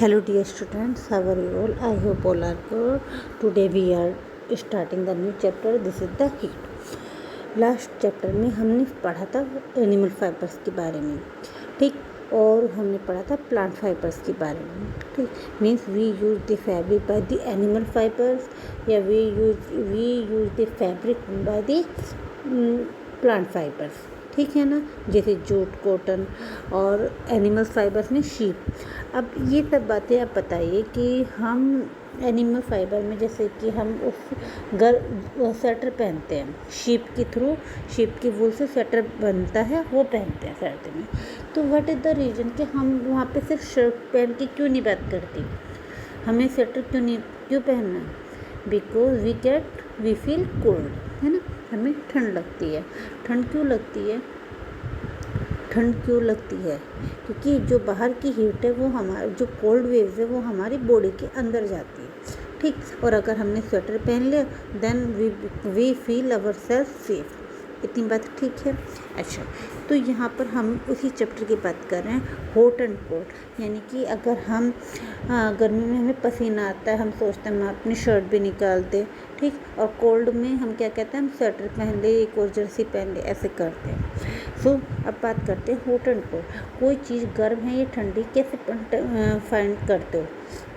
Hello dear students, how are you all? I hope all are good. Today we are starting the new chapter. This is the heat. Last chapter में हमने पढ़ा था animal fibres के बारे में, ठीक, और हमने पढ़ा था प्लांट फाइबर्स के बारे में, ठीक। Means we use the fabric by the animal fibres या we use the fabric by the plant fibres, ठीक है ना। जैसे जूट, कॉटन और एनिमल फाइबर्स में शीप। अब ये सब बातें आप बताइए कि हम एनिमल फाइबर में जैसे कि हम उस स्वेटर पहनते हैं शीप के थ्रू, शीप की वूल से स्वेटर बनता है, वो पहनते हैं सर्दी में। तो व्हाट इज़ द रीज़न कि हम वहाँ पे सिर्फ शर्ट पहन के क्यों नहीं बात करती, हमें स्वेटर क्यों पहनना है? बिकॉज वी फील कोल्ड, है ना, हमें ठंड लगती है। ठंड क्यों लगती है? क्योंकि जो बाहर की हीट है वो हमारे, जो कोल्ड वेव्स है वो हमारी बॉडी के अंदर जाती है, ठीक। और अगर हमने स्वेटर पहन लिया then we feel our self safe. इतनी बात ठीक है। अच्छा, तो यहाँ पर हम उसी चैप्टर की बात कर रहे हैं, हॉट एंड कोल्ड। यानी कि अगर हम गर्मी में हमें पसीना आता है, हम सोचते हैं हम अपनी शर्ट भी निकाल दें, ठीक। और कोल्ड में हम क्या कहते हैं, हम स्वेटर पहन ले, एक और जर्सी पहन ले, ऐसे करते हैं। सो अब बात करते हैं हॉट एंड कोल्ड। कोई चीज़ गर्म है या ठंडी कैसे फाइंड करते हो?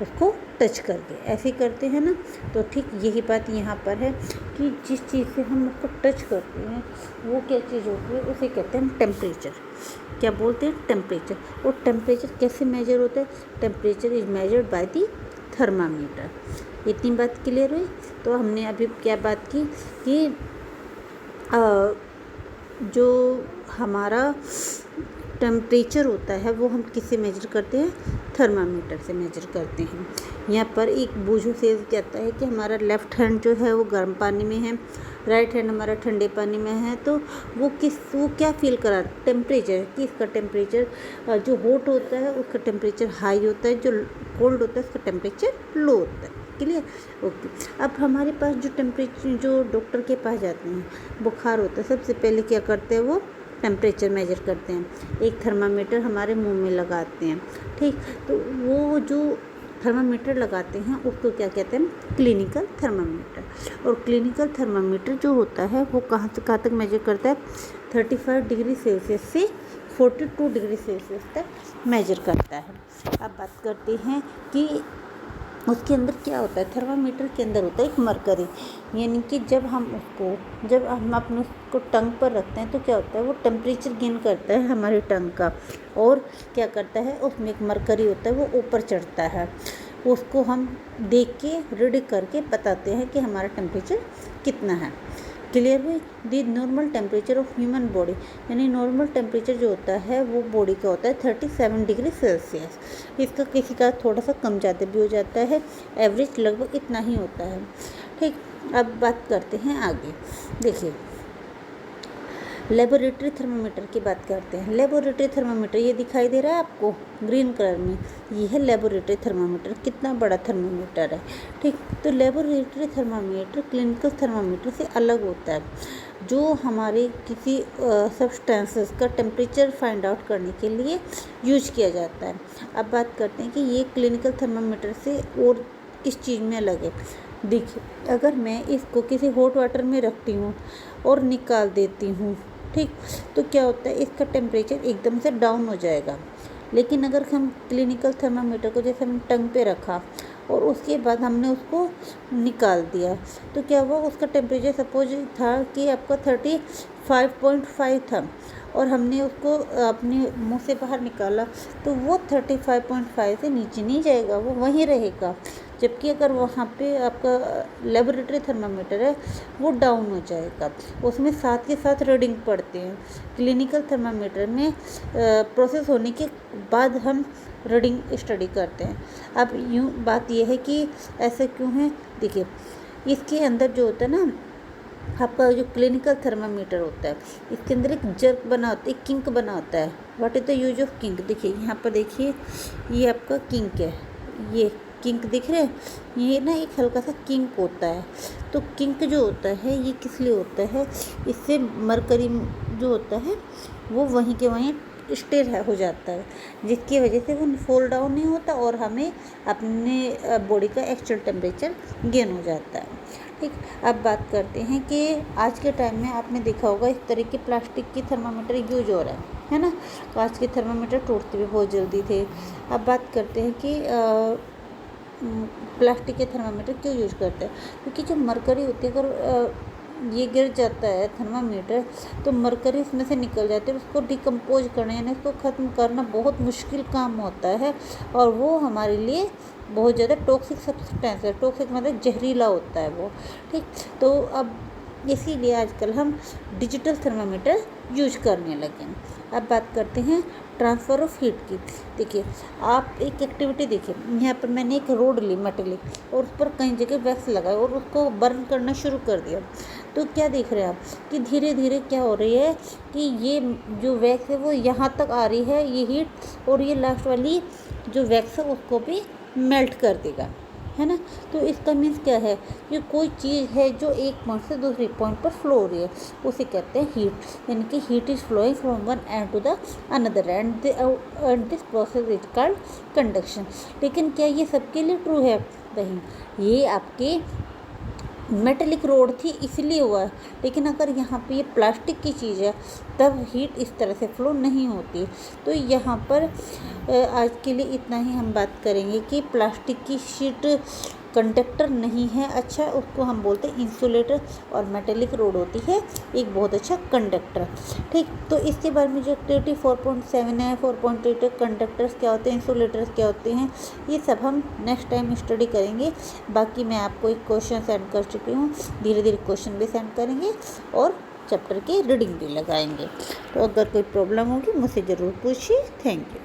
उसको टच करके ऐसे करते हैं ना। तो ठीक यही बात यहाँ पर है कि जिस चीज़ से हम उसको टच करते हैं वो क्या चीज़ होती है, उसे कहते हैं टेम्परेचर। क्या बोलते हैं? टेम्परेचर। और टेम्परेचर कैसे मेजर होता है? Temperature is measured by the thermometer. इतनी बात क्लियर हुई। तो हमने अभी क्या बात की कि जो हमारा टेम्परेचर होता है वो हम किससे मेजर करते हैं? थर्मामीटर से मेजर करते हैं। यहाँ पर एक बूझू से कहता है कि हमारा लेफ़्ट हैंड जो है वो गर्म पानी में है, राइट हैंड हमारा ठंडे पानी में है। तो वो क्या फील करा? टेम्परेचर कि इसका टेम्परेचर जो हॉट होता है उसका टेम्परेचर हाई होता है, जो कोल्ड होता है उसका टेम्परेचर लो होता है। क्लियर? ओके। अब हमारे पास जो टेम्परेचर, जो डॉक्टर के पास जाते हैं, बुखार होता है, सबसे पहले क्या करते हैं? वो टेम्परेचर मेजर करते हैं, एक थर्मामीटर हमारे मुंह में लगाते हैं, ठीक। तो वो जो थर्मामीटर लगाते हैं उसको क्या कहते हैं? Clinical thermometer. और क्लिनिकल थर्मामीटर जो होता है वो कहाँ से कहाँ तक मेजर करता है? 35 डिग्री सेल्सियस से 42 डिग्री सेल्सियस तक मेजर करता है। अब बात करते हैं कि उसके अंदर क्या होता है। थर्मामीटर के अंदर होता है एक मरकरी, यानी कि जब हम अपने उसको टंग पर रखते हैं तो क्या होता है? वो टेम्परेचर गेन करता है हमारी टंग का, और क्या करता है? उसमें एक मरकरी होता है, वो ऊपर चढ़ता है। उसको हम देख के रीड करके बताते हैं कि हमारा टेम्परेचर कितना है। क्लियर हुई? The normal temperature of human body, यानी नॉर्मल टेम्परेचर जो होता है वो बॉडी का होता है 37 डिग्री सेल्सियस। इसका किसी का थोड़ा सा कम ज़्यादा भी हो जाता है, एवरेज लगभग इतना ही होता है, ठीक। अब बात करते हैं आगे। देखिए, लेबोरेटरी थर्मामीटर की बात करते हैं। लेबोरेटरी थर्मामीटर ये दिखाई दे रहा है आपको ग्रीन कलर में, ये है लेबोरेटरी थर्मामीटर। कितना बड़ा थर्मामीटर है, ठीक। तो लेबोरेटरी थर्मामीटर क्लिनिकल थर्मामीटर से अलग होता है, जो हमारे किसी सब्सटेंसेस का टेम्परेचर फाइंड आउट करने के लिए यूज किया जाता है। अब बात करते हैं कि ये क्लिनिकल थर्मामीटर से और किस चीज़ में अलग है। देखिए, अगर मैं इसको किसी हॉट वाटर में रखती हूँ और निकाल देती हूँ, ठीक, तो क्या होता है? इसका टेम्परेचर एकदम से डाउन हो जाएगा। लेकिन अगर हम क्लिनिकल थर्मामीटर को जैसे हमने टंग पे रखा और उसके बाद हमने उसको निकाल दिया, तो क्या हुआ? उसका टेम्परेचर सपोज था कि आपका 35.5 था, और हमने उसको अपने मुंह से बाहर निकाला तो वो 35.5 से नीचे नहीं जाएगा, वो वहीं रहेगा। जबकि अगर वहाँ पे आपका लेबोरेटरी थर्मामीटर है वो डाउन हो जाएगा, उसमें साथ के साथ रीडिंग पढ़ते हैं। क्लिनिकल थर्मामीटर में प्रोसेस होने के बाद हम रीडिंग स्टडी करते हैं। अब यूँ बात यह है कि ऐसा क्यों है? देखिए, इसके अंदर जो होता है ना, आपका जो क्लिनिकल थर्मामीटर होता है, इसके अंदर एक जर्क बना होता है, एक किंक बना होता है। What is the use of kink? देखिए यहाँ पर, देखिए ये आपका किंक है, ये किंक दिख रहे हैं, ये ना एक हल्का सा किंक होता है। तो किंक जो होता है ये किस लिए होता है? इससे मरकरी जो होता है वो वहीं के वहीं स्टे हो जाता है, जिसकी वजह से वो फॉल डाउन नहीं होता और हमें अपने बॉडी का एक्चुअल टेम्परेचर गेन हो जाता है। ठीक, अब बात करते हैं कि आज के टाइम में आपने देखा होगा इस तरह के प्लास्टिक की थर्मामीटर यूज हो रहा है ना। तो आज के थर्मामीटर टूटते भी बहुत जल्दी थे। अब बात करते हैं कि प्लास्टिक के थर्मामीटर क्यों यूज करते हैं, क्योंकि जो मरकरी होती है अगर ये गिर जाता है थर्मामीटर तो मरकरी उसमें से निकल जाती है, उसको डिकम्पोज करना यानी उसको ख़त्म करना बहुत मुश्किल काम होता है और वो हमारे लिए बहुत ज़्यादा टॉक्सिक सब्सटेंस है। टॉक्सिक मतलब जहरीला होता है वो। ठीक, तो अब इसीलिए आजकल हम डिजिटल थर्मामीटर यूज करने लगे हैं। अब बात करते हैं ट्रांसफ़र ऑफ हीट की। देखिए, आप एक एक्टिविटी देखिए, यहाँ पर मैंने एक रोड ली मेटेलिक और उस पर कई जगह वैक्स लगाया और उसको बर्न करना शुरू कर दिया। तो क्या देख रहे हैं आप कि धीरे धीरे क्या हो रही है कि ये जो वैक्स है वो यहाँ तक आ रही है ये हीट, और ये लास्ट वाली जो वैक्स है उसको भी मेल्ट कर देगा, है ना। तो इसका मीन्स क्या है कि कोई चीज़ है जो एक पॉइंट से दूसरे पॉइंट पर फ्लो हो रही है, उसे कहते हैं हीट, यानी कि heat is flowing from one end to the another end this process is called conduction. लेकिन क्या ये सबके लिए ट्रू है? नहीं, ये आपके मेटेलिक रोड थी इसलिए हुआ है, लेकिन अगर यहाँ पे ये प्लास्टिक की चीज़ है तब हीट इस तरह से फ्लो नहीं होती। तो यहाँ पर आज के लिए इतना ही हम बात करेंगे कि प्लास्टिक की शीट कंडक्टर नहीं है, अच्छा उसको हम बोलते हैं इंसुलेटर, और मेटेलिक रोड होती है एक बहुत अच्छा कंडक्टर। ठीक, तो इसके बारे में जो एक्टिविटी 4.7 है, 4.8 कंडक्टर्स क्या होते हैं, इंसुलेटर्स क्या होते हैं, ये सब हम नेक्स्ट टाइम स्टडी करेंगे। बाकी मैं आपको एक क्वेश्चन सेंड कर चुकी हूँ, धीरे धीरे क्वेश्चन भी सेंड करेंगे और चैप्टर की रीडिंग भी लगाएंगे। तो अगर कोई प्रॉब्लम होगी मुझसे ज़रूर पूछिए। Thank you.